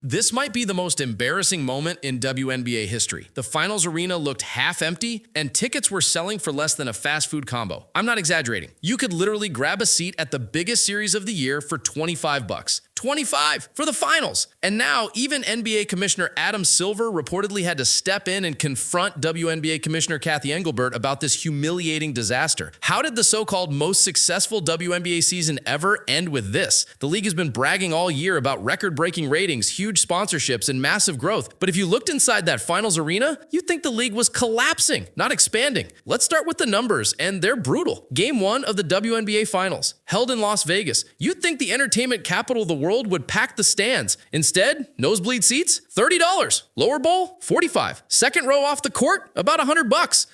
This might be the most embarrassing moment in WNBA history. The finals arena looked half empty, and tickets were selling for less than a fast food combo. I'm not exaggerating. You could literally grab a seat at the biggest series of the year for 25 bucks. 25 for the finals. And now even NBA Commissioner Adam Silver reportedly had to step in and confront WNBA Commissioner Cathy Engelbert about this humiliating disaster. How did the so-called most successful WNBA season ever end with this? The league has been bragging all year about record-breaking ratings, huge sponsorships, and massive growth. But if you looked inside that finals arena, you'd think the league was collapsing, not expanding. Let's start with the numbers, and they're brutal. Game 1 of the WNBA Finals, held in Las Vegas. You'd think the entertainment capital of the world would pack the stands. Instead, nosebleed seats, $30. Lower bowl, $45. Second row off the court, about $100.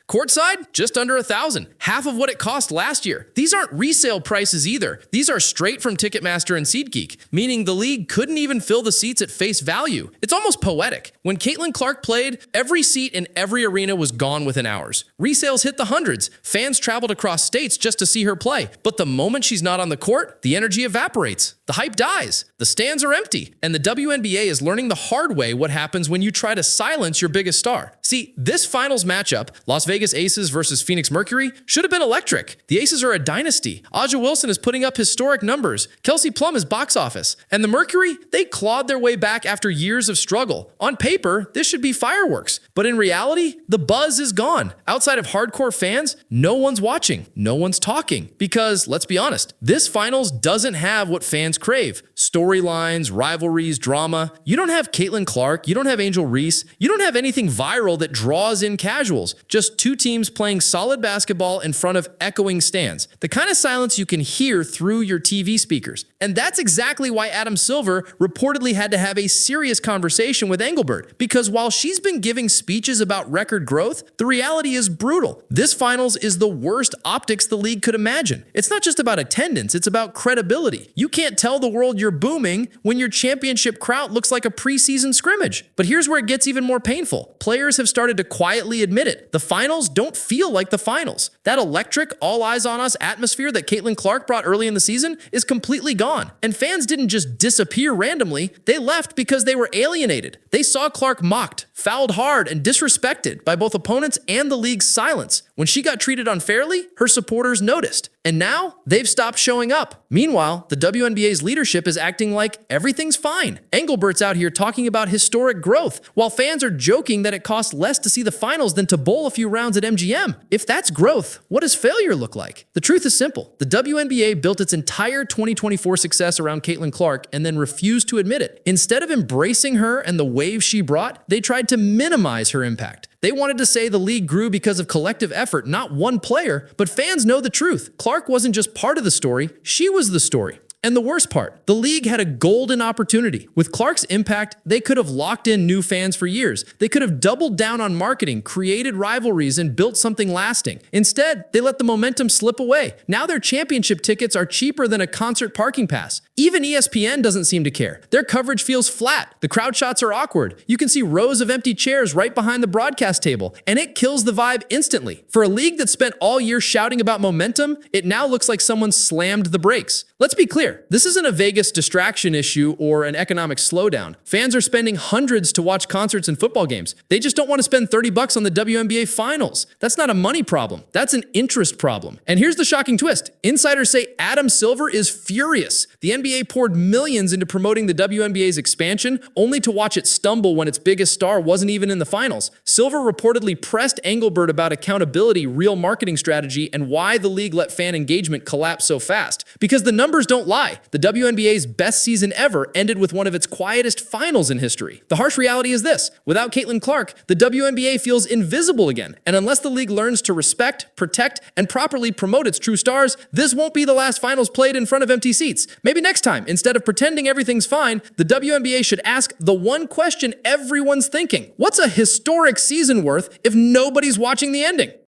Courtside, just under $1,000. Half of what it cost last year. These aren't resale prices either. These are straight from Ticketmaster and SeatGeek, meaning the league couldn't even fill the seats at face value. It's almost poetic. When Caitlin Clark played, every seat in every arena was gone within hours. Resales hit the hundreds. Fans traveled across states just to see her play. But the moment she's not on the court, the energy evaporates. The hype dies. The stands are empty. And the WNBA is learning the hard way what happens when you try to silence your biggest star. See, this finals matchup, Las Vegas Aces versus Phoenix Mercury, should have been electric. The Aces are a dynasty. Aja Wilson is putting up historic numbers. Kelsey Plum is box office. And the Mercury, they clawed their way back after years of struggle. On paper, this should be fireworks. But in reality, the buzz is gone. Outside of hardcore fans, no one's watching. No one's talking. Because, let's be honest, this finals doesn't have what fans crave. Storylines, rivalries, drama. You don't have Caitlin Clark. You don't have Angel Reese. You don't have anything viral that draws in casuals. Just two teams playing solid basketball in front of echoing stands. The kind of silence you can hear through your TV speakers. And that's exactly why Adam Silver reportedly had to have a serious conversation with Engelbert. Because while she's been giving speeches about record growth, the reality is brutal. This finals is the worst optics the league could imagine. It's not just about attendance, it's about credibility. You can't tell the world you're booming when your championship crowd looks like a preseason scrimmage. But here's where it gets even more painful. Players have started to quietly admit it. The finals don't feel like the finals. That electric, all eyes on us atmosphere that Caitlin Clark brought early in the season is completely gone. And fans didn't just disappear randomly. They left because they were alienated. They saw Clark mocked, fouled hard, and disrespected by both opponents and the league's silence. When she got treated unfairly, her supporters noticed. And now, they've stopped showing up. Meanwhile, the WNBA's leadership is acting like everything's fine. Engelbert's out here talking about historic growth, while fans are joking that it costs less to see the finals than to bowl a few rounds at MGM. If that's growth, what does failure look like? The truth is simple. The WNBA built its entire 2024 success around Caitlin Clark and then refused to admit it. Instead of embracing her and the wave she brought, they tried to minimize her impact. They wanted to say the league grew because of collective effort, not one player, but fans know the truth. Clark wasn't just part of the story, she was the story. And the worst part, the league had a golden opportunity. With Clark's impact, they could have locked in new fans for years. They could have doubled down on marketing, created rivalries, and built something lasting. Instead, they let the momentum slip away. Now their championship tickets are cheaper than a concert parking pass. Even ESPN doesn't seem to care. Their coverage feels flat. The crowd shots are awkward. You can see rows of empty chairs right behind the broadcast table, and it kills the vibe instantly. For a league that spent all year shouting about momentum, it now looks like someone slammed the brakes. Let's be clear, this isn't a Vegas distraction issue or an economic slowdown. Fans are spending hundreds to watch concerts and football games. They just don't want to spend $30 on the WNBA finals. That's not a money problem. That's an interest problem. And here's the shocking twist. Insiders say Adam Silver is furious. The NBA poured millions into promoting the WNBA's expansion, only to watch it stumble when its biggest star wasn't even in the finals. Silver reportedly pressed Engelbert about accountability, real marketing strategy, and why the league let fan engagement collapse so fast. Because the numbers don't lie. The WNBA's best season ever ended with one of its quietest finals in history. The harsh reality is this. Without Caitlin Clark, the WNBA feels invisible again. And unless the league learns to respect, protect, and properly promote its true stars, this won't be the last finals played in front of empty seats. Maybe next time, instead of pretending everything's fine, the WNBA should ask the one question everyone's thinking. What's a historic season worth if nobody's watching the ending?